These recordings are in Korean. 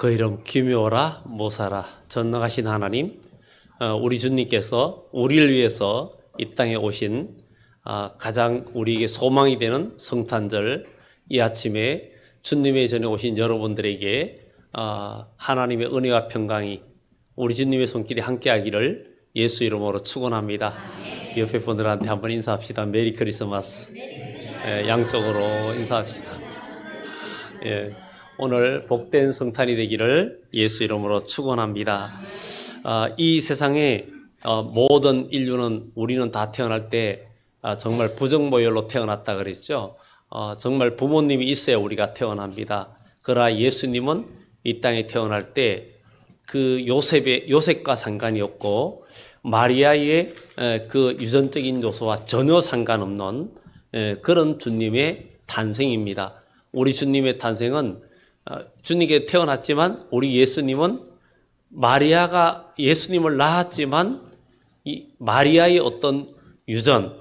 그 이름 기묘라 모사라 전능하신 하나님, 우리 주님께서 우리를 위해서 이 땅에 오신 가장 우리에게 소망이 되는 성탄절 이 아침에 주님의 전에 오신 여러분들에게 하나님의 은혜와 평강이 우리 주님의 손길이 함께하기를 예수 이름으로 축원합니다. 옆에 분들한테 한번 인사합시다. 메리 크리스마스. 양쪽으로 인사합시다. 오늘 복된 성탄이 되기를 예수 이름으로 축원합니다. 이 세상에 모든 인류는 우리는 다 태어날 때 정말 부정모혈로 태어났다 그랬죠. 정말 부모님이 있어야 우리가 태어납니다. 그러나 예수님은 이 땅에 태어날 때 그 요셉과 상관이 없고 마리아의 그 유전적인 요소와 전혀 상관없는 그런 주님의 탄생입니다. 우리 주님의 탄생은 주님께 태어났지만 우리 예수님은 마리아가 예수님을 낳았지만 이 마리아의 어떤 유전,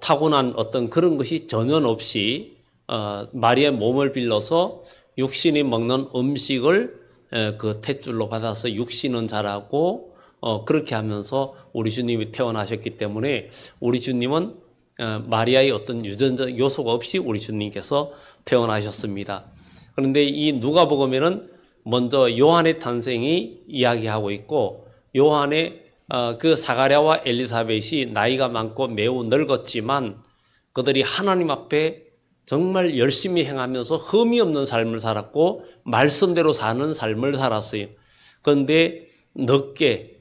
타고난 어떤 그런 것이 전혀 없이 마리아의 몸을 빌려서 육신이 먹는 음식을 그 탯줄로 받아서 육신은 자라고 그렇게 하면서 우리 주님이 태어나셨기 때문에 우리 주님은 마리아의 어떤 유전적 요소가 없이 우리 주님께서 태어나셨습니다. 그런데 이 누가복음에는 먼저 요한의 탄생이 이야기하고 있고 요한의 그 사가랴와 엘리사벳이 나이가 많고 매우 늙었지만 그들이 하나님 앞에 정말 열심히 행하면서 흠이 없는 삶을 살았고 말씀대로 사는 삶을 살았어요. 그런데 늦게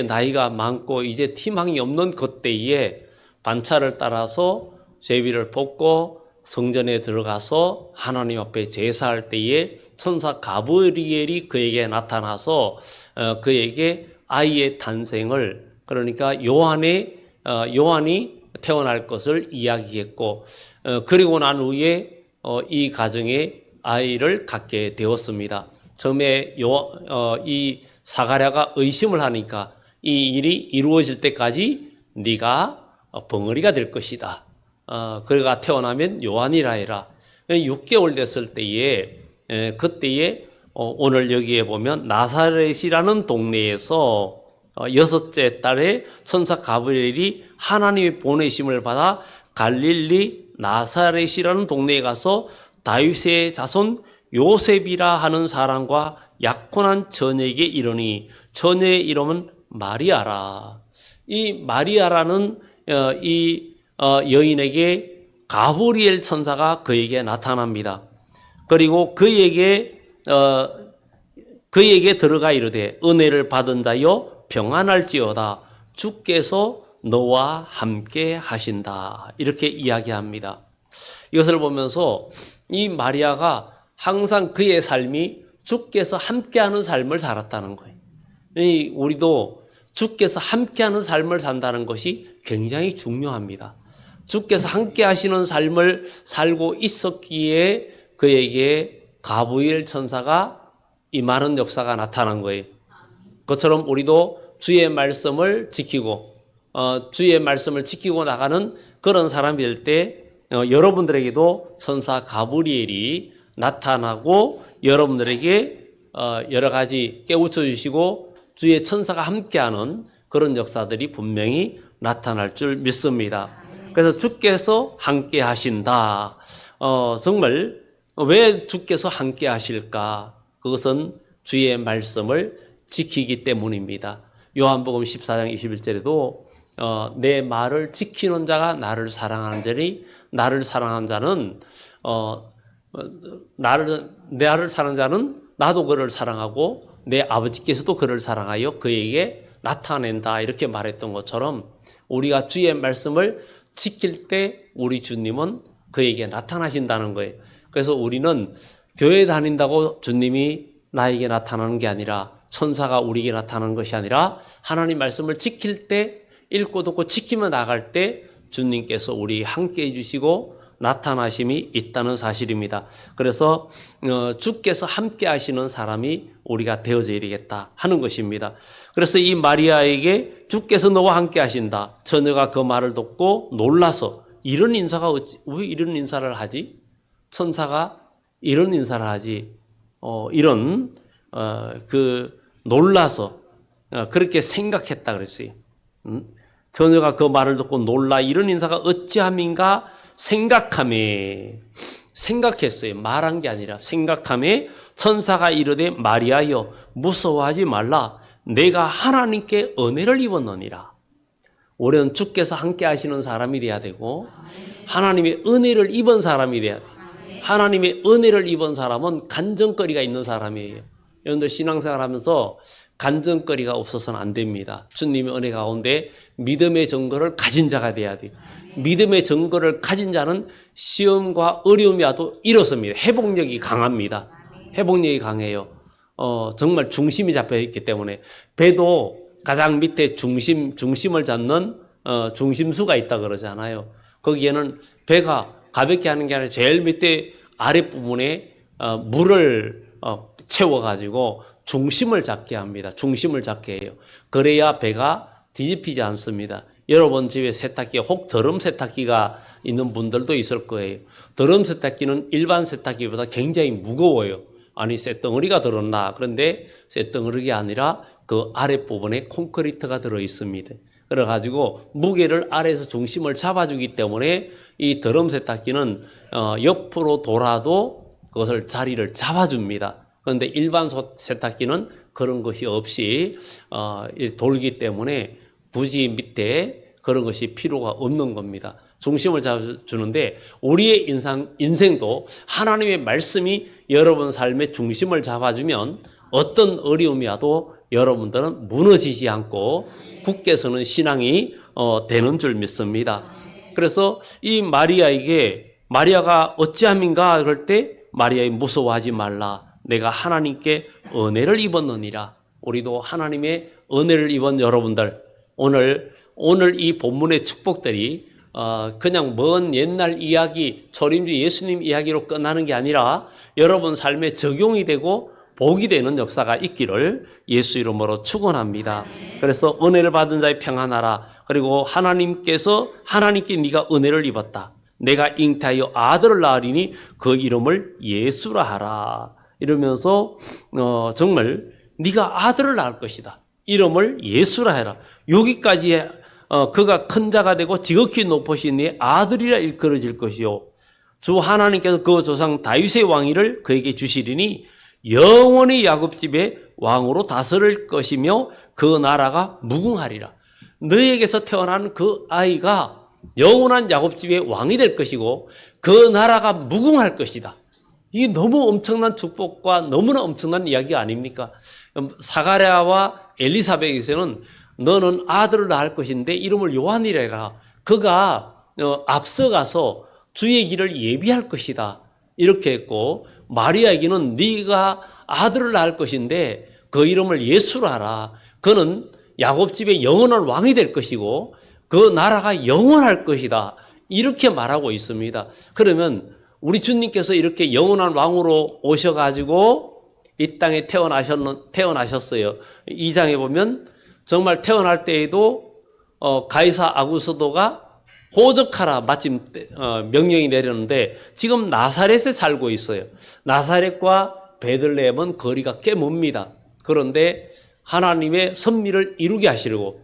나이가 많고 이제 희망이 없는 그때에 반차를 따라서 제비를 뽑고 성전에 들어가서 하나님 앞에 제사할 때에 천사 가브리엘이 그에게 나타나서 그에게 아이의 탄생을, 그러니까 요한이 태어날 것을 이야기했고 그리고 난 후에 이 가정에 아이를 갖게 되었습니다. 처음에 이 사가랴가 의심을 하니까 이 일이 이루어질 때까지 네가 벙어리가 될 것이다. 그가 태어나면 요한이라 해라. 6개월 됐을 때에 그때에 오늘 여기에 보면 나사렛이라는 동네에서 6째 달에 천사 가브리엘이 하나님의 보내심을 받아 갈릴리 나사렛이라는 동네에 가서 다윗의 자손 요셉이라 하는 사람과 약혼한 처녀에게 이르니 처녀의 이름은 마리아라. 이 마리아라는 이 여인에게 가브리엘 천사가 그에게 나타납니다. 그리고 그에게 들어가 이르되 은혜를 받은 자여 평안할지어다 주께서 너와 함께 하신다. 이렇게 이야기합니다. 이것을 보면서 이 마리아가 항상 그의 삶이 주께서 함께하는 삶을 살았다는 거예요. 우리도 주께서 함께하는 삶을 산다는 것이 굉장히 중요합니다. 주께서 함께하시는 삶을 살고 있었기에 그에게 가브리엘 천사가 임하는 역사가 나타난 거예요. 그것처럼 우리도 주의 말씀을 지키고 나가는 그런 사람이 될 때 여러분들에게도 천사 가브리엘이 나타나고 여러분들에게 여러 가지 깨우쳐 주시고 주의 천사가 함께하는 그런 역사들이 분명히 나타날 줄 믿습니다. 그래서 주께서 함께 하신다. 정말 왜 주께서 함께 하실까? 그것은 주의 말씀을 지키기 때문입니다. 요한복음 14장 21절에도 내 말을 지키는 자가 나를 사랑하는 자니 나를 사랑하는 자는 나를 사랑하는 자는 나도 그를 사랑하고 내 아버지께서도 그를 사랑하여 그에게 나타낸다. 이렇게 말했던 것처럼 우리가 주의 말씀을 지킬 때 우리 주님은 그에게 나타나신다는 거예요. 그래서 우리는 교회 다닌다고 주님이 나에게 나타나는 게 아니라 천사가 우리에게 나타나는 것이 아니라 하나님 말씀을 지킬 때 읽고 듣고 지키며 나갈 때 주님께서 우리 함께 해주시고 나타나심이 있다는 사실입니다. 그래서 주께서 함께 하시는 사람이 우리가 되어져야 되겠다 하는 것입니다. 그래서 이 마리아에게 주께서 너와 함께 하신다. 처녀가 그 말을 듣고 놀라서 이런 인사가 왜 이런 인사를 하지? 천사가 이런 인사를 하지? 이런 놀라서 그렇게 생각했다 그랬어요. 처녀가 그 말을 듣고 놀라 이런 인사가 어찌함인가 생각함에, 생각했어요. 말한 게 아니라 생각함에 천사가 이르되 마리아여 무서워하지 말라. 내가 하나님께 은혜를 입었느니라. 우리는 주께서 함께 하시는 사람이 돼야 되고 하나님의 은혜를 입은 사람이 돼야 돼요. 하나님의 은혜를 입은 사람은 간증거리가 있는 사람이에요. 여러분들 신앙생활 하면서 간증거리가 없어서는 안 됩니다. 주님의 은혜 가운데 믿음의 증거를 가진 자가 돼야 돼요. 믿음의 증거를 가진 자는 시험과 어려움이 와도 일어섭니다. 회복력이 강합니다. 회복력이 강해요. 정말 중심이 잡혀 있기 때문에 배도 가장 밑에 중심을 잡는 중심수가 있다 그러잖아요. 거기에는 배가 가볍게 하는 게 아니라 제일 밑에 아랫부분에 물을 채워가지고 중심을 잡게 합니다. 중심을 잡게 해요. 그래야 배가 뒤집히지 않습니다. 여러분 집에 세탁기에 혹 드럼 세탁기가 있는 분들도 있을 거예요. 드럼 세탁기는 일반 세탁기보다 굉장히 무거워요. 아니 쇳덩어리가 들었나? 그런데 쇳덩어리가 아니라 그 아랫부분에 콘크리트가 들어있습니다. 그래가지고 무게를 아래에서 중심을 잡아주기 때문에 이 드럼 세탁기는 옆으로 돌아도 그것을 자리를 잡아줍니다. 그런데 일반 세탁기는 그런 것이 없이 돌기 때문에 굳이 밑에 그런 것이 필요가 없는 겁니다. 중심을 잡아주는데 우리의 인생도 하나님의 말씀이 여러분 삶의 중심을 잡아주면 어떤 어려움이 와도 여러분들은 무너지지 않고 굳게 서는 신앙이 되는 줄 믿습니다. 그래서 이 마리아가 어찌함인가 그럴 때 마리아의 무서워하지 말라. 내가 하나님께 은혜를 입었느니라. 우리도 하나님의 은혜를 입은 여러분들 오늘 이 본문의 축복들이 그냥 먼 옛날 이야기, 초림주 예수님 이야기로 끝나는 게 아니라 여러분 삶에 적용이 되고 복이 되는 역사가 있기를 예수 이름으로 축원합니다. 그래서 은혜를 받은 자의 평안하라. 그리고 하나님께 네가 은혜를 입었다. 내가 잉태하여 아들을 낳으리니 그 이름을 예수라 하라. 이러면서 정말 네가 아들을 낳을 것이다. 이름을 예수라 해라. 여기까지 그가 큰 자가 되고 지극히 높으신 네 아들이라 일컬어질 것이요. 주 하나님께서 그 조상 다윗의 왕위를 그에게 주시리니 영원히 야곱 집의 왕으로 다스릴 것이며 그 나라가 무궁하리라. 너에게서 태어난 그 아이가 영원한 야곱 집의 왕이 될 것이고 그 나라가 무궁할 것이다. 이게 너무 엄청난 축복과 너무나 엄청난 이야기 아닙니까? 사가랴와 엘리사벳에서는 너는 아들을 낳을 것인데 이름을 요한이라. 그가 앞서가서 주의 길을 예비할 것이다. 이렇게 했고 마리아에게는 네가 아들을 낳을 것인데 그 이름을 예수라 하라. 그는 야곱 집의 영원한 왕이 될 것이고 그 나라가 영원할 것이다. 이렇게 말하고 있습니다. 그러면 우리 주님께서 이렇게 영원한 왕으로 오셔가지고 이 땅에 태어나셨어요. 2장에 보면 정말 태어날 때에도 가이사 아구스도가 호적하라 마침 명령이 내렸는데 지금 나사렛에 살고 있어요. 나사렛과 베들레헴은 거리가 꽤 멉니다. 그런데 하나님의 섭리를 이루게 하시려고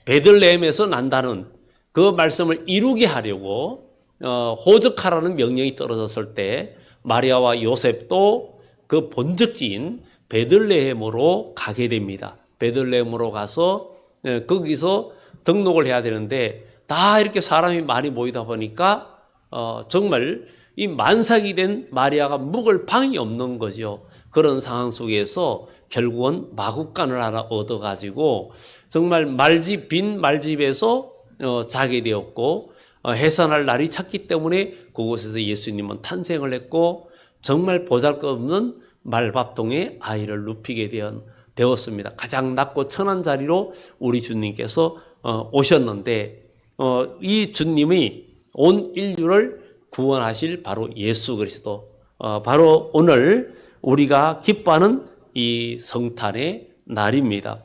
베들레헴에서 난다는 그 말씀을 이루게 하려고 호적하라는 명령이 떨어졌을 때 마리아와 요셉도 그 본적지인 베들레헴으로 가게 됩니다. 베들레헴으로 가서 거기서 등록을 해야 되는데 다 이렇게 사람이 많이 모이다 보니까 정말 이 만삭이 된 마리아가 묵을 방이 없는 거죠. 그런 상황 속에서 결국은 마구간을 하나 얻어가지고 정말 빈 말집에서 자게 되었고 해산할 날이 찼기 때문에 그곳에서 예수님은 탄생을 했고 정말 보잘것없는 말밥통에 아이를 눕히게 되었습니다. 가장 낮고 천한 자리로 우리 주님께서 오셨는데 이 주님이 온 인류를 구원하실 바로 예수 그리스도, 바로 오늘 우리가 기뻐하는 이 성탄의 날입니다.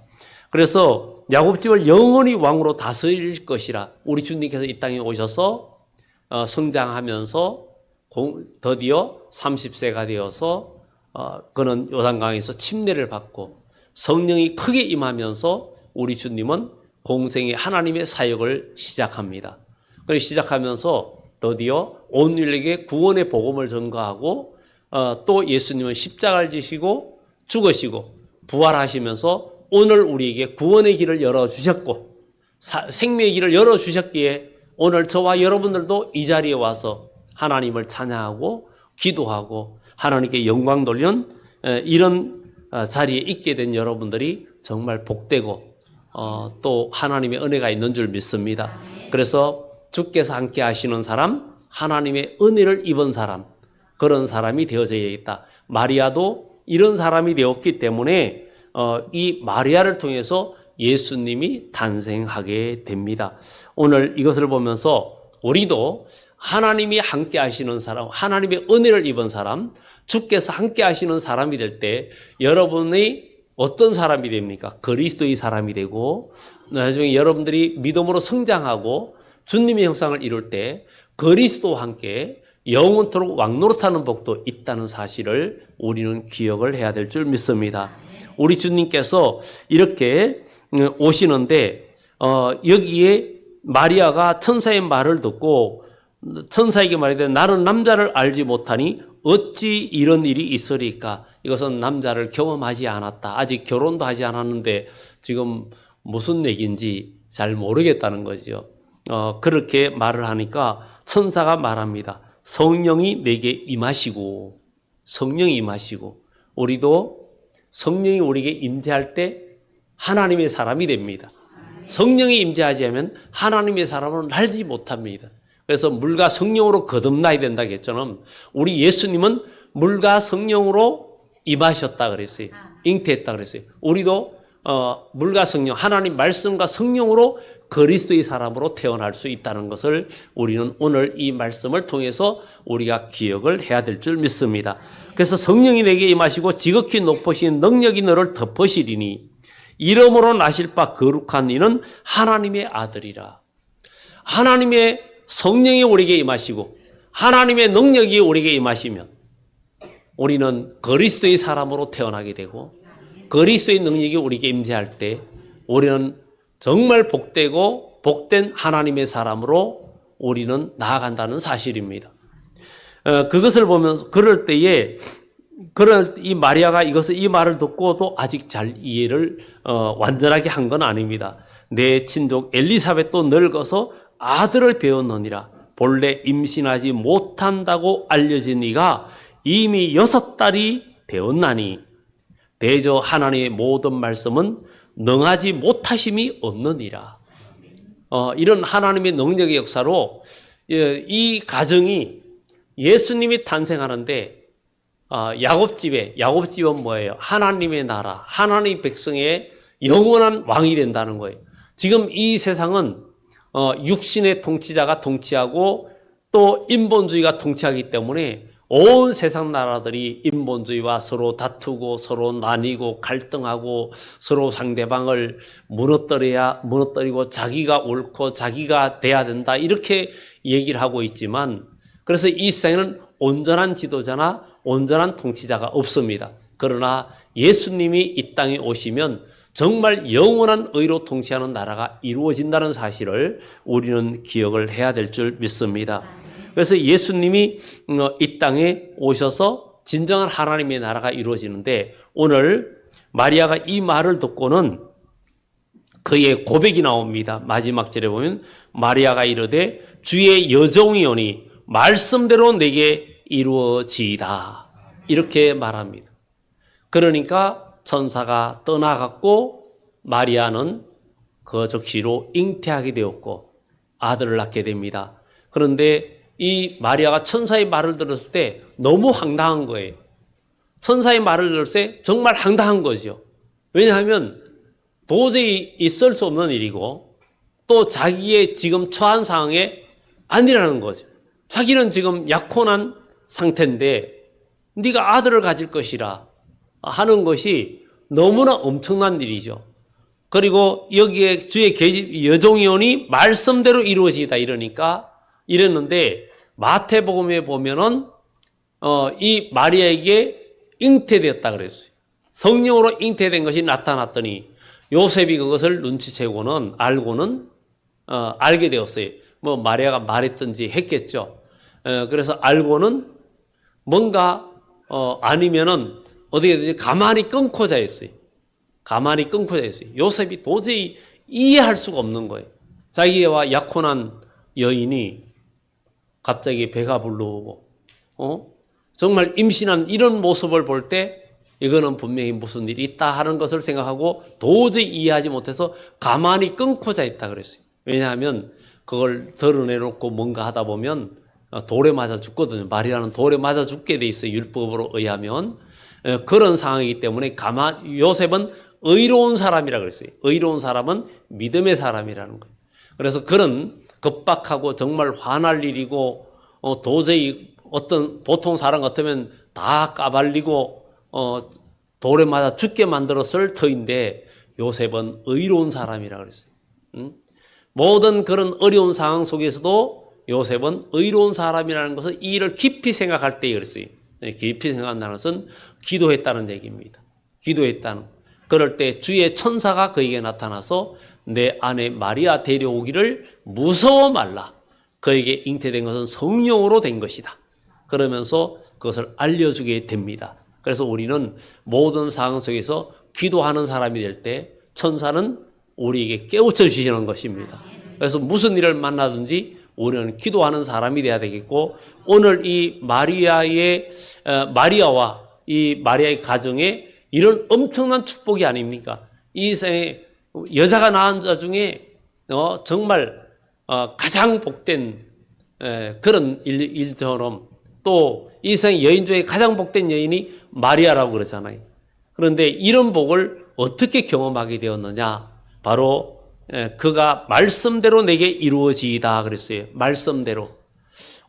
그래서 야곱집을 영원히 왕으로 다스릴 것이라. 우리 주님께서 이 땅에 오셔서 성장하면서 드디어 30세가 되어서 그는 요단강에서 침례를 받고 성령이 크게 임하면서 우리 주님은 공생의 하나님의 사역을 시작합니다. 그래서 시작하면서 드디어 온 인류에게 구원의 복음을 전가하고 또 예수님은 십자가를 지시고 죽으시고 부활하시면서 오늘 우리에게 구원의 길을 열어주셨고 생명의 길을 열어주셨기에 오늘 저와 여러분들도 이 자리에 와서 하나님을 찬양하고 기도하고 하나님께 영광 돌리는 이런 자리에 있게 된 여러분들이 정말 복되고 또 하나님의 은혜가 있는 줄 믿습니다. 그래서 주께서 함께 하시는 사람, 하나님의 은혜를 입은 사람, 그런 사람이 되어져야겠다. 마리아도 이런 사람이 되었기 때문에 이 마리아를 통해서 예수님이 탄생하게 됩니다. 오늘 이것을 보면서 우리도 하나님이 함께 하시는 사람, 하나님의 은혜를 입은 사람, 주께서 함께 하시는 사람이 될 때 여러분이 어떤 사람이 됩니까? 그리스도의 사람이 되고 나중에 여러분들이 믿음으로 성장하고 주님의 형상을 이룰 때 그리스도와 함께 영원토록 왕노릇하는 복도 있다는 사실을 우리는 기억을 해야 될 줄 믿습니다. 우리 주님께서 이렇게 오시는데 여기에 마리아가 천사의 말을 듣고 천사에게 말하되 나는 남자를 알지 못하니 어찌 이런 일이 있으리까? 이것은 남자를 경험하지 않았다. 아직 결혼도 하지 않았는데 지금 무슨 얘기인지 잘 모르겠다는 거죠. 그렇게 말을 하니까 천사가 말합니다. 성령이 내게 임하시고 성령이 임하시고 우리도 성령이 우리에게 임재할 때 하나님의 사람이 됩니다. 성령이 임재하지 않으면 하나님의 사람은 알지 못합니다. 그래서 물과 성령으로 거듭나야 된다 했잖아요. 우리 예수님은 물과 성령으로 임하셨다 그랬어요. 잉태했다 그랬어요. 우리도 물과 성령, 하나님 말씀과 성령으로 그리스도의 사람으로 태어날 수 있다는 것을 우리는 오늘 이 말씀을 통해서 우리가 기억을 해야 될 줄 믿습니다. 그래서 성령이 내게 임하시고 지극히 높으신 능력이 너를 덮으시리니 이름으로 나실 바 거룩한 이는 하나님의 아들이라. 하나님의 성령이 우리에게 임하시고 하나님의 능력이 우리에게 임하시면 우리는 그리스도의 사람으로 태어나게 되고 그리스도의 능력이 우리에게 임재할 때 우리는 정말 복되고 복된 하나님의 사람으로 우리는 나아간다는 사실입니다. 그것을 보면 그럴 때에 이 마리아가 이 말을 듣고도 아직 잘 이해를 완전하게 한 건 아닙니다. 내 친족 엘리사벳도 늙어서 아들을 배웠느니라. 본래 임신하지 못한다고 알려진 이가 이미 6달이 되었나니 대저 하나님의 모든 말씀은 능하지 못하심이 없느니라. 이런 하나님의 능력의 역사로 이 가정이 예수님이 탄생하는데 야곱집은 뭐예요? 하나님의 나라, 하나님의 백성의 영원한 왕이 된다는 거예요. 지금 이 세상은 육신의 통치자가 통치하고 또 인본주의가 통치하기 때문에 온 세상 나라들이 인본주의와 서로 다투고 서로 나뉘고 갈등하고 서로 상대방을 무너뜨리고 자기가 옳고 자기가 돼야 된다 이렇게 얘기를 하고 있지만 그래서 이 세상에는 온전한 지도자나 온전한 통치자가 없습니다. 그러나 예수님이 이 땅에 오시면 정말 영원한 의로 통치하는 나라가 이루어진다는 사실을 우리는 기억을 해야 될 줄 믿습니다. 그래서 예수님이 이 땅에 오셔서 진정한 하나님의 나라가 이루어지는데 오늘 마리아가 이 말을 듣고는 그의 고백이 나옵니다. 마지막 절에 보면 마리아가 이르되 주의 여종이오니 말씀대로 내게 이루어지이다. 이렇게 말합니다. 그러니까 천사가 떠나갔고 마리아는 그 즉시로 잉태하게 되었고 아들을 낳게 됩니다. 그런데 이 마리아가 천사의 말을 들었을 때 너무 황당한 거예요. 천사의 말을 들었을 때 정말 황당한 거죠. 왜냐하면 도저히 있을 수 없는 일이고 또 자기의 지금 처한 상황에 아니라는 거죠. 자기는 지금 약혼한 상태인데 네가 아들을 가질 것이라 하는 것이 너무나 엄청난 일이죠. 그리고 여기에 주의 여종이오니 말씀대로 이루어지다 이랬는데 마태복음에 보면은 이 마리아에게 잉태되었다 그랬어요. 성령으로 잉태된 것이 나타났더니 요셉이 그것을 눈치채고는 알고는 알게 되었어요. 뭐 마리아가 말했든지 했겠죠. 그래서 알고는 뭔가 아니면은 어떻게든지 가만히 끊고 자였어요. 가만히 끊고 자였어요. 요셉이 도저히 이해할 수가 없는 거예요. 자기와 약혼한 여인이 갑자기 배가 불러오고 정말 임신한 이런 모습을 볼 때 이거는 분명히 무슨 일이 있다 하는 것을 생각하고 도저히 이해하지 못해서 가만히 끊고 자있다 그랬어요. 왜냐하면 그걸 드러내놓고 뭔가 하다 보면 돌에 맞아 죽거든요. 말이라는 돌에 맞아 죽게 돼 있어요. 율법으로 의하면. 그런 상황이기 때문에 요셉은 의로운 사람이라 그랬어요. 의로운 사람은 믿음의 사람이라는 거예요. 그래서 그런 급박하고 정말 화날 일이고 도저히 어떤 보통 사람 같으면 다 까발리고 돌에 맞아 죽게 만들었을 터인데 요셉은 의로운 사람이라 그랬어요. 모든 그런 어려운 상황 속에서도 요셉은 의로운 사람이라는 것을 이 일을 깊이 생각할 때 그랬어요. 깊이 생각한다는 것은 기도했다는 얘기입니다. 기도했다는. 그럴 때 주의 천사가 그에게 나타나서 내 아내 마리아 데려오기를 무서워 말라. 그에게 잉태된 것은 성령으로 된 것이다. 그러면서 그것을 알려주게 됩니다. 그래서 우리는 모든 상황 속에서 기도하는 사람이 될 때 천사는 우리에게 깨우쳐 주시는 것입니다. 그래서 무슨 일을 만나든지 우리는 기도하는 사람이 돼야 되겠고, 오늘 이 마리아와 이 마리아의 가정에 이런 엄청난 축복이 아닙니까? 이 세상에 여자가 낳은 자 중에 정말 가장 복된 그런 일처럼 또 이 세상의 여인 중에 가장 복된 여인이 마리아라고 그러잖아요. 그런데 이런 복을 어떻게 경험하게 되었느냐? 바로 그가 말씀대로 내게 이루어지이다 그랬어요. 말씀대로.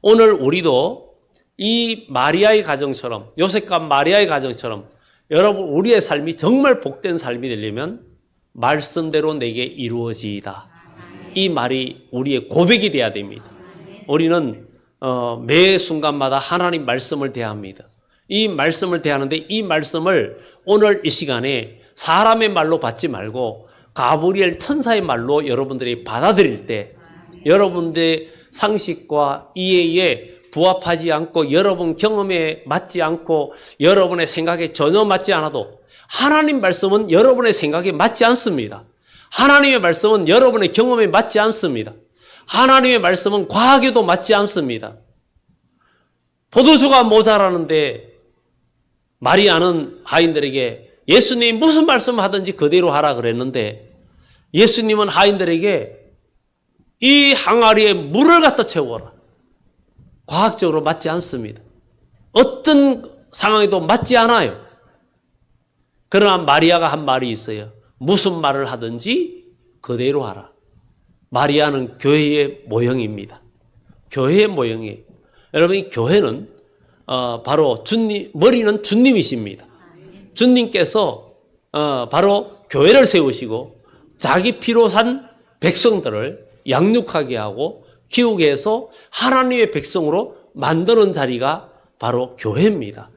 오늘 우리도 이 마리아의 가정처럼, 요셉과 마리아의 가정처럼 여러분 우리의 삶이 정말 복된 삶이 되려면 말씀대로 내게 이루어지이다. 이 말이 우리의 고백이 돼야 됩니다. 우리는 매 순간마다 하나님 말씀을 대합니다. 이 말씀을 대하는데 이 말씀을 오늘 이 시간에 사람의 말로 받지 말고 가브리엘 천사의 말로 여러분들이 받아들일 때 여러분들의 상식과 이해에 부합하지 않고 여러분 경험에 맞지 않고 여러분의 생각에 전혀 맞지 않아도 하나님 말씀은 여러분의 생각에 맞지 않습니다. 하나님의 말씀은 여러분의 경험에 맞지 않습니다. 하나님의 말씀은 과학에도 맞지 않습니다. 포도주가 모자라는데 마리아는 하인들에게 예수님이 무슨 말씀 하든지 그대로 하라 그랬는데 예수님은 하인들에게 이 항아리에 물을 갖다 채워라. 과학적으로 맞지 않습니다. 어떤 상황에도 맞지 않아요. 그러나 마리아가 한 말이 있어요. 무슨 말을 하든지 그대로 하라. 마리아는 교회의 모형입니다. 교회의 모형이에요. 여러분, 이 교회는 바로 주님, 머리는 주님이십니다. 주님께서 바로 교회를 세우시고 자기 피로 산 백성들을 양육하게 하고 키우게 해서 하나님의 백성으로 만드는 자리가 바로 교회입니다.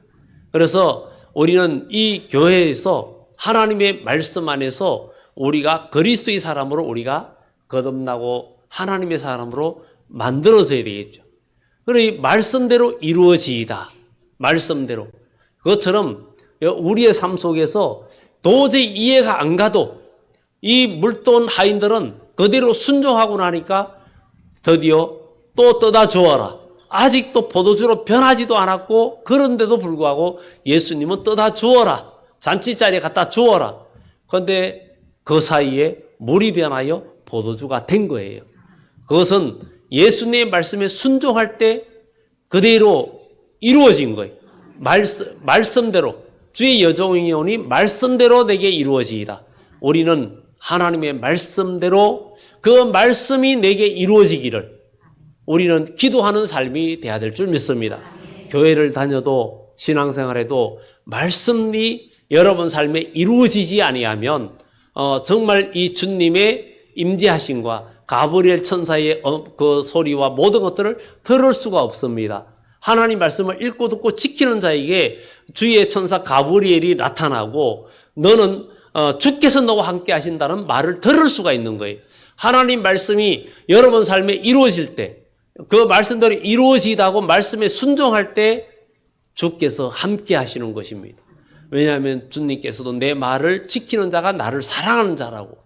그래서 우리는 이 교회에서 하나님의 말씀 안에서 우리가 그리스도의 사람으로 우리가 거듭나고 하나님의 사람으로 만들어져야 되겠죠. 그러니 말씀대로 이루어지이다. 말씀대로. 그것처럼 우리의 삶 속에서 도저히 이해가 안 가도 이 물돈 하인들은 그대로 순종하고 나니까 드디어 또 떠다 주어라. 아직도 포도주로 변하지도 않았고 그런데도 불구하고 예수님은 떠다 주어라. 잔치자리에 갖다 주어라. 그런데 그 사이에 물이 변하여 포도주가 된 거예요. 그것은 예수님의 말씀에 순종할 때 그대로 이루어진 거예요. 말씀대로 주의 여종이오니 말씀대로 내게 이루어지이다. 우리는 하나님의 말씀대로 그 말씀이 내게 이루어지기를 우리는 기도하는 삶이 돼야 될 줄 믿습니다. 교회를 다녀도 신앙생활에도 말씀이 여러분 삶에 이루어지지 아니하면 정말 이 주님의 임재하심과 가브리엘 천사의 그 소리와 모든 것들을 들을 수가 없습니다. 하나님 말씀을 읽고 듣고 지키는 자에게 주의 천사 가브리엘이 나타나고 너는 주께서 너와 함께 하신다는 말을 들을 수가 있는 거예요. 하나님 말씀이 여러분 삶에 이루어질 때, 그 말씀대로 이루어지다고 말씀에 순종할 때 주께서 함께 하시는 것입니다. 왜냐하면 주님께서도 내 말을 지키는 자가 나를 사랑하는 자라고,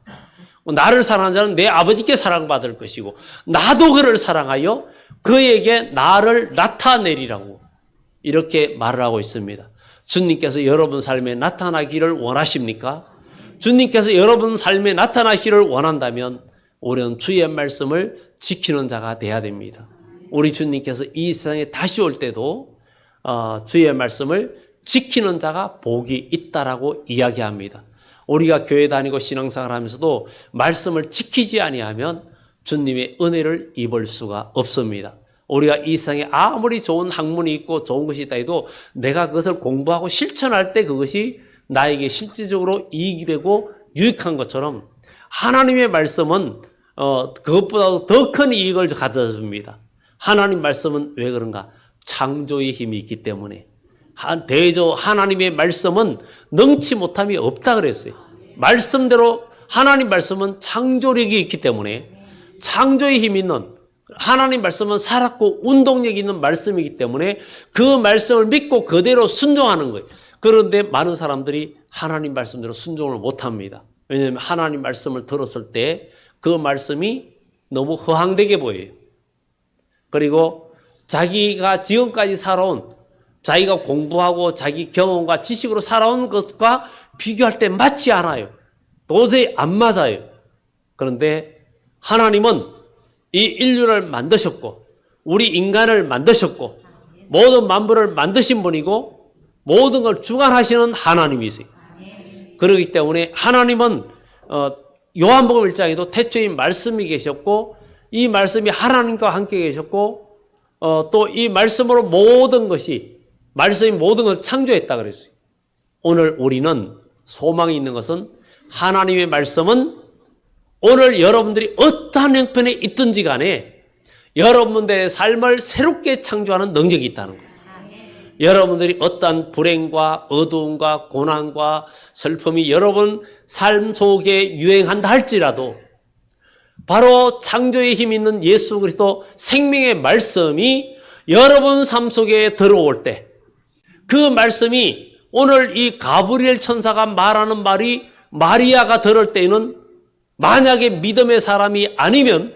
나를 사랑하는 자는 내 아버지께 사랑받을 것이고 나도 그를 사랑하여 그에게 나를 나타내리라고 이렇게 말을 하고 있습니다. 주님께서 여러분 삶에 나타나기를 원하십니까? 주님께서 여러분 삶에 나타나기를 원한다면 우리는 주의 말씀을 지키는 자가 돼야 됩니다. 우리 주님께서 이 세상에 다시 올 때도 주의 말씀을 지키는 자가 복이 있다라고 이야기합니다. 우리가 교회 다니고 신앙생활 하면서도 말씀을 지키지 아니하면 주님의 은혜를 입을 수가 없습니다. 우리가 이 세상에 아무리 좋은 학문이 있고 좋은 것이 있다 해도 내가 그것을 공부하고 실천할 때 그것이 나에게 실질적으로 이익이 되고 유익한 것처럼 하나님의 말씀은 그것보다도 더 큰 이익을 가져다 줍니다. 하나님 말씀은 왜 그런가? 창조의 힘이 있기 때문에. 하나님의 말씀은 능치 못함이 없다 그랬어요. 말씀대로 하나님 말씀은 창조력이 있기 때문에, 창조의 힘이 있는 하나님 말씀은 살았고 운동력이 있는 말씀이기 때문에 그 말씀을 믿고 그대로 순종하는 거예요. 그런데 많은 사람들이 하나님 말씀대로 순종을 못합니다. 왜냐하면 하나님 말씀을 들었을 때 그 말씀이 너무 허황되게 보여요. 그리고 자기가 지금까지 살아온, 자기가 공부하고 자기 경험과 지식으로 살아온 것과 비교할 때 맞지 않아요. 도저히 안 맞아요. 그런데 하나님은 이 인류를 만드셨고 우리 인간을 만드셨고 모든 만물을 만드신 분이고 모든 걸 주관하시는 하나님이세요. 그렇기 때문에 하나님은 요한복음 1장에도 태초에 말씀이 계셨고 이 말씀이 하나님과 함께 계셨고 또 이 말씀으로 모든 것이, 말씀이 모든 걸 창조했다 그랬어요. 오늘 우리는 소망이 있는 것은 하나님의 말씀은 오늘 여러분들이 어떠한 형편에 있든지 간에 여러분들의 삶을 새롭게 창조하는 능력이 있다는 거예요. 여러분들이 어떠한 불행과 어두움과 고난과 슬픔이 여러분 삶 속에 유행한다 할지라도 바로 창조의 힘 있는 예수 그리스도 생명의 말씀이 여러분 삶 속에 들어올 때 그 말씀이 오늘 이 가브리엘 천사가 말하는 말이 마리아가 들을 때에는 만약에 믿음의 사람이 아니면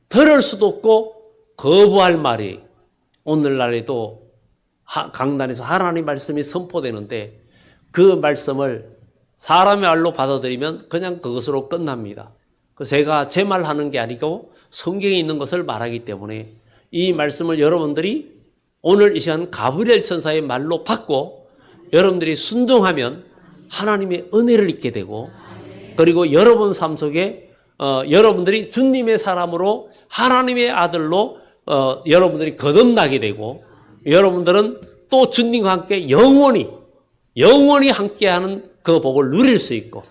들을 수도 없고 거부할 말이, 오늘날에도 강단에서 하나님 말씀이 선포되는데 그 말씀을 사람의 말로 받아들이면 그냥 그것으로 끝납니다. 제가 제 말 하는 게 아니고 성경에 있는 것을 말하기 때문에 이 말씀을 여러분들이 오늘 이 시간 가브리엘 천사의 말로 받고 여러분들이 순종하면 하나님의 은혜를 입게 되고, 그리고 여러분 삶 속에 여러분들이 주님의 사람으로 하나님의 아들로 여러분들이 거듭나게 되고, 여러분들은 또 주님과 함께 영원히 함께하는 그 복을 누릴 수 있고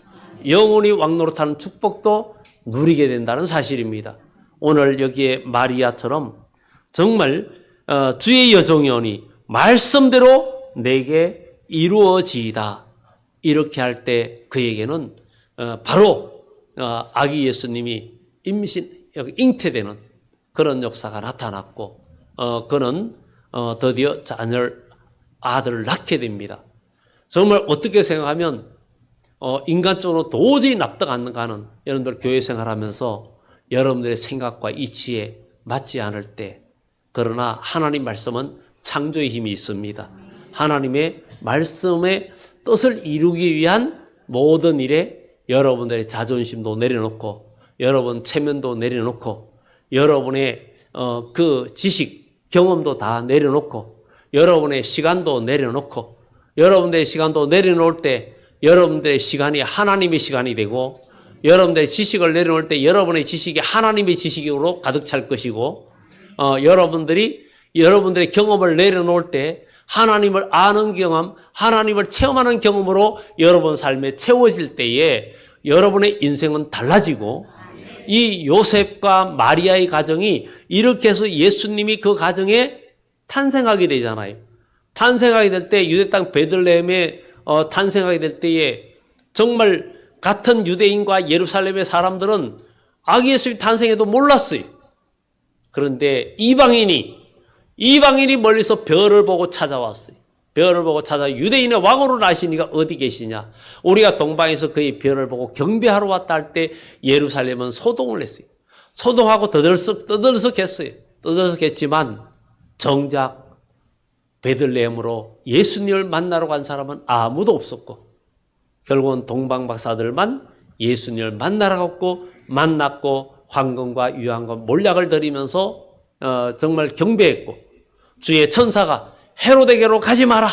영원히 왕노릇하는 축복도 누리게 된다는 사실입니다. 오늘 여기에 마리아처럼 정말 주의 여종이오니 말씀대로 내게 이루어지이다 이렇게 할 때 그에게는 바로 아기 예수님이 잉태되는 그런 역사가 나타났고 그는 드디어 아들을 낳게 됩니다. 정말 어떻게 생각하면 인간적으로 도저히 납득 안 가는, 여러분들 교회 생활하면서 여러분들의 생각과 이치에 맞지 않을 때, 그러나 하나님 말씀은 창조의 힘이 있습니다. 하나님의 말씀의 뜻을 이루기 위한 모든 일에 여러분들의 자존심도 내려놓고 여러분 체면도 내려놓고 여러분의 그 지식, 경험도 다 내려놓고 여러분의 시간도 내려놓고 여러분들의 시간도 내려놓을 때 여러분들의 시간이 하나님의 시간이 되고 여러분들의 지식을 내려놓을 때 여러분의 지식이 하나님의 지식으로 가득 찰 것이고 여러분들의 경험을 내려놓을 때 하나님을 아는 경험, 하나님을 체험하는 경험으로 여러분 삶에 채워질 때에 여러분의 인생은 달라지고 이 요셉과 마리아의 가정이 이렇게 해서 예수님이 그 가정에 탄생하게 되잖아요. 탄생하게 될 때 유대 땅 베들레헴에 탄생하게 될 때에 정말 같은 유대인과 예루살렘의 사람들은 아기 예수님이 탄생해도 몰랐어요. 그런데 이방인이 멀리서 별을 보고 찾아왔어요. 별을 보고 유대인의 왕으로 나시니가 어디 계시냐. 우리가 동방에서 그의 별을 보고 경배하러 왔다 할 때 예루살렘은 소동을 했어요. 소동하고 떠들썩했어요. 떠들썩했지만 정작 베들레헴으로 예수님을 만나러 간 사람은 아무도 없었고 결국은 동방 박사들만 예수님을 만나러 만났고 황금과 유황과 몰약을 드리면서 정말 경배했고 주의 천사가 헤로데게로 가지 마라.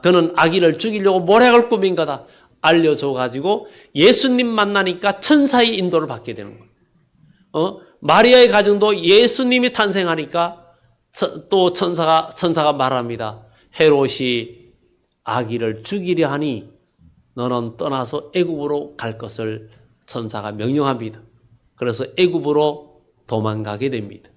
그는 아기를 죽이려고 모략을 꾸민 거다. 알려줘가지고 예수님 만나니까 천사의 인도를 받게 되는 거예요. 마리아의 가정도 예수님이 탄생하니까 또 천사가 말합니다. 헤롯이 아기를 죽이려 하니 너는 떠나서 애굽으로 갈 것을 천사가 명령합니다. 그래서 애굽으로 도망가게 됩니다.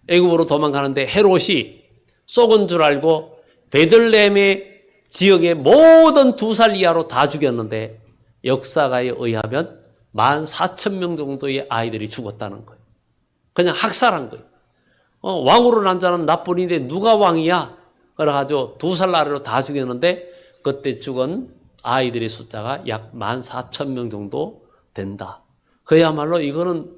애굽으로 도망가는데 헤롯이 속은 줄 알고 베들레헴의 지역의 모든 2살 이하로 다 죽였는데 역사가에 의하면 14,000명 정도의 아이들이 죽었다는 거예요. 그냥 학살한 거예요. 왕으로 난 자는 나뿐인데 누가 왕이야? 그래가지고 2살 아래로 다 죽였는데 그때 죽은 아이들의 숫자가 약 14,000명 정도 된다. 그야말로 이거는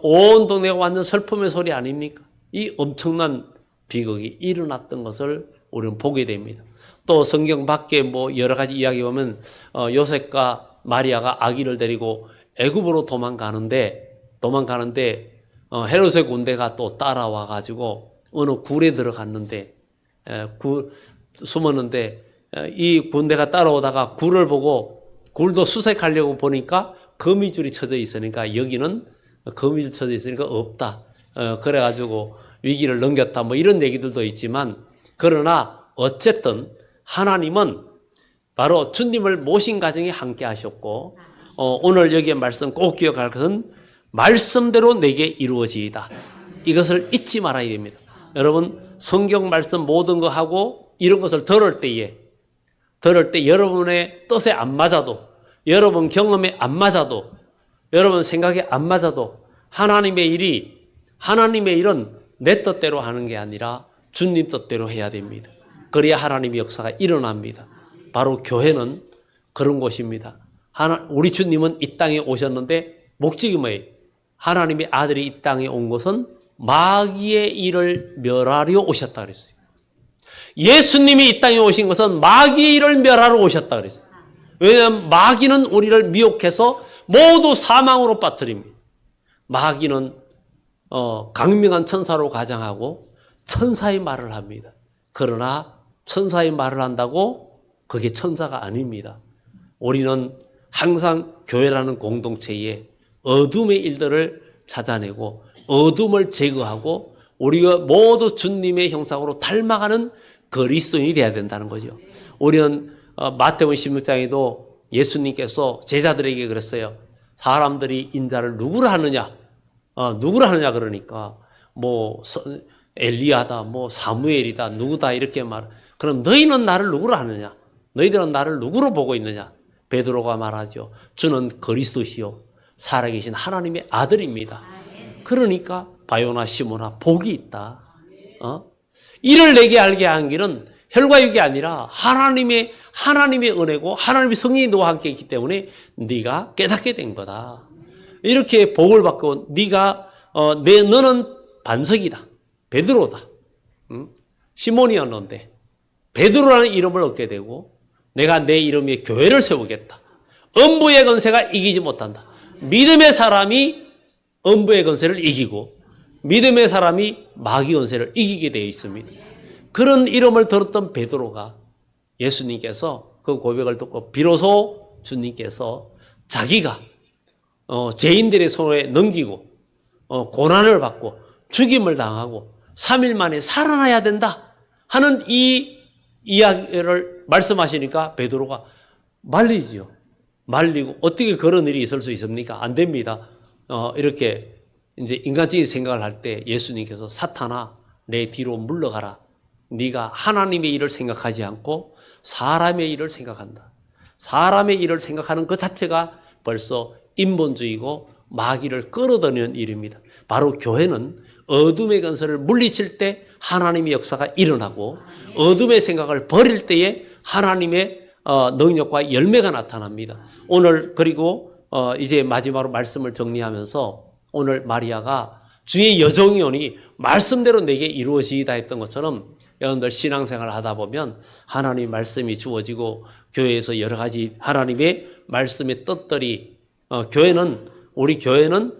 온 동네가 완전 슬픔의 소리 아닙니까? 이 엄청난 비극이 일어났던 것을 우리는 보게 됩니다. 또 성경 밖에 뭐 여러 가지 이야기 보면 요셉과 마리아가 아기를 데리고 애굽으로 도망가는데 헤롯의 군대가 또 따라와 가지고 어느 굴에 들어갔는데 숨었는데 이 군대가 따라오다가 굴을 보고 굴도 수색하려고 보니까 거미줄이 쳐져 있으니까 여기는 거미줄 쳐져 있으니까 없다. 그래가지고 위기를 넘겼다. 뭐 이런 얘기들도 있지만 그러나 어쨌든 하나님은 바로 주님을 모신 가정에 함께 하셨고 오늘 여기에 말씀 꼭 기억할 것은 말씀대로 내게 이루어지이다. 이것을 잊지 말아야 됩니다. 여러분 성경 말씀 모든 거 하고 이런 것을 들을 때 여러분의 뜻에 안 맞아도 여러분 경험에 안 맞아도 여러분 생각에 안 맞아도 하나님의 일은 내 뜻대로 하는 게 아니라 주님 뜻대로 해야 됩니다. 그래야 하나님의 역사가 일어납니다. 바로 교회는 그런 곳입니다. 우리 주님은 이 땅에 오셨는데 목적이 뭐예요? 하나님의 아들이 이 땅에 온 것은 마귀의 일을 멸하려 오셨다 그랬어요. 예수님이 이 땅에 오신 것은 마귀의 일을 멸하러 오셨다 그랬어요. 왜냐하면 마귀는 우리를 미혹해서 모두 사망으로 빠뜨립니다. 마귀는 강명한 천사로 가장하고 천사의 말을 합니다. 그러나 천사의 말을 한다고 그게 천사가 아닙니다. 우리는 항상 교회라는 공동체에 어둠의 일들을 찾아내고 어둠을 제거하고 우리가 모두 주님의 형상으로 닮아가는 그리스도인이 되어야 된다는 거죠. 우리는 마태복음 16장에도 예수님께서 제자들에게 그랬어요. 사람들이 인자를 누구를 하느냐? 누구를 하느냐 그러니까 뭐 엘리야다, 뭐 사무엘이다, 누구다 이렇게 그럼 너희는 나를 누구로 하느냐? 너희들은 나를 누구로 보고 있느냐? 베드로가 말하죠. 주는 그리스도시요 살아계신 하나님의 아들입니다. 그러니까 바요나 시모나 복이 있다. 이를 내게 알게 한 길은 혈과 육이 아니라 하나님의 은혜고 하나님의 성령이 너와 함께 있기 때문에 네가 깨닫게 된 거다. 이렇게 복을 받고 너는 반석이다. 베드로다. 시몬이었는데 베드로라는 이름을 얻게 되고 내가 내 이름 위에 교회를 세우겠다. 음부의 권세가 이기지 못한다. 믿음의 사람이 음부의 권세를 이기고 믿음의 사람이 마귀 권세를 이기게 되어 있습니다. 그런 이름을 들었던 베드로가 예수님께서 그 고백을 듣고 비로소 주님께서 자기가 죄인들의 손에 넘기고 고난을 받고 죽임을 당하고 3일 만에 살아나야 된다 하는 이 이야기를 말씀하시니까 베드로가 말리죠. 말리고 어떻게 그런 일이 있을 수 있습니까? 안 됩니다. 이렇게 이제 인간적인 생각을 할 때 예수님께서 사탄아 내 뒤로 물러가라. 네가 하나님의 일을 생각하지 않고 사람의 일을 생각한다. 사람의 일을 생각하는 그 자체가 벌써 인본주의고 마귀를 끌어들이는 일입니다. 바로 교회는 어둠의 건설을 물리칠 때 하나님의 역사가 일어나고 어둠의 생각을 버릴 때에 하나님의 능력과 열매가 나타납니다. 오늘 그리고 이제 마지막으로 말씀을 정리하면서 오늘 마리아가 주의 여종이오니 말씀대로 내게 이루어지이다 했던 것처럼 여러분들 신앙생활을 하다 보면 하나님의 말씀이 주어지고 교회에서 여러 가지 하나님의 말씀의 뜻들이 우리 교회는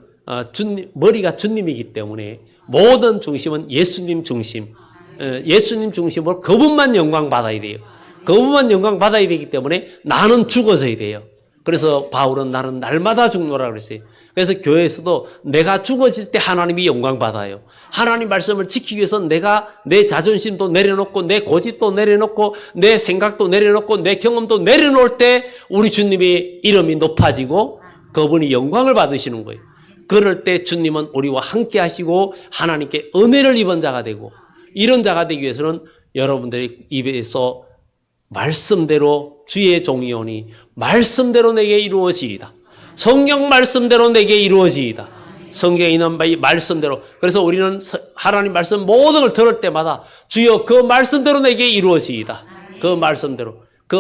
머리가 주님이기 때문에 모든 중심은 예수님 중심, 예수님 중심으로 그분만 영광 받아야 돼요. 그분만 영광 받아야 되기 때문에 나는 죽어져야 돼요. 그래서 바울은 나는 날마다 죽노라 그랬어요. 그래서 교회에서도 내가 죽어질 때 하나님이 영광 받아요. 하나님 말씀을 지키기 위해서 내가 내 자존심도 내려놓고 내 고집도 내려놓고 내 생각도 내려놓고 내 경험도 내려놓을 때 우리 주님의 이름이 높아지고 그분이 영광을 받으시는 거예요. 그럴 때 주님은 우리와 함께 하시고 하나님께 은혜를 입은 자가 되고 이런 자가 되기 위해서는 여러분들의 입에서 말씀대로 주의 종이오니 말씀대로 내게 이루어지이다. 성경 말씀대로 내게 이루어지이다. 성경에 있는 말씀대로. 그래서 우리는 하나님 말씀 모든 걸 들을 때마다 주여 그 말씀대로 내게 이루어지이다. 그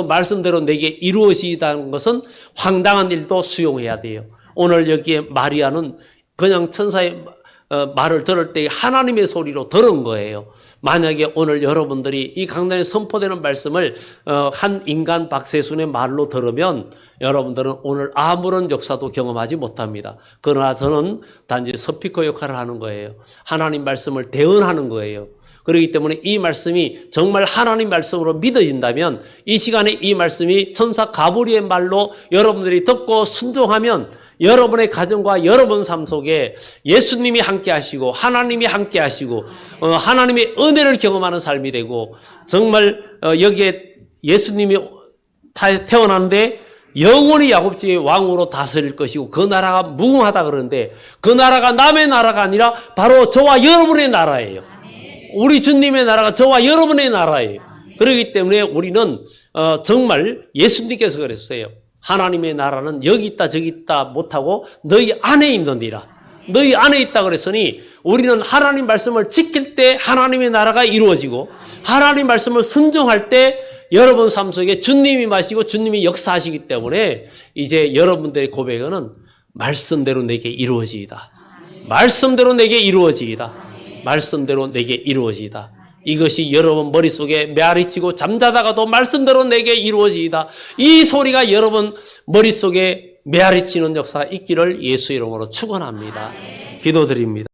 말씀대로 내게 이루어지이다는 것은 황당한 일도 수용해야 돼요. 오늘 여기에 마리아는 그냥 천사의 말을 들을 때 하나님의 소리로 들은 거예요. 만약에 오늘 여러분들이 이 강단에 선포되는 말씀을 한 인간 박세순의 말로 들으면 여러분들은 오늘 아무런 역사도 경험하지 못합니다. 그러나 저는 단지 스피커 역할을 하는 거예요. 하나님 말씀을 대언하는 거예요. 그렇기 때문에 이 말씀이 정말 하나님 말씀으로 믿어진다면 이 시간에 이 말씀이 천사 가브리엘 말로 여러분들이 듣고 순종하면 여러분의 가정과 여러분 삶 속에 예수님이 함께 하시고 하나님이 함께 하시고 하나님의 은혜를 경험하는 삶이 되고 정말 여기에 예수님이 태어났는데 영원히 야곱집의 왕으로 다스릴 것이고 그 나라가 무궁하다 그러는데 그 나라가 남의 나라가 아니라 바로 저와 여러분의 나라예요. 우리 주님의 나라가 저와 여러분의 나라예요. 그렇기 때문에 우리는 정말 예수님께서 그랬어요. 하나님의 나라는 여기 있다 저기 있다 못하고 너희 안에 있느니라. 너희 안에 있다 그랬으니 우리는 하나님 말씀을 지킬 때 하나님의 나라가 이루어지고 하나님 말씀을 순종할 때 여러분 삶 속에 주님이 마시고 주님이 역사하시기 때문에 이제 여러분들의 고백은 말씀대로 내게 이루어지이다. 말씀대로 내게 이루어지이다. 말씀대로 내게 이루어지이다. 이것이 여러분 머릿속에 메아리치고 잠자다가도 말씀대로 내게 이루어지이다. 이 소리가 여러분 머릿속에 메아리치는 역사가 있기를 예수 이름으로 축원합니다. 기도드립니다.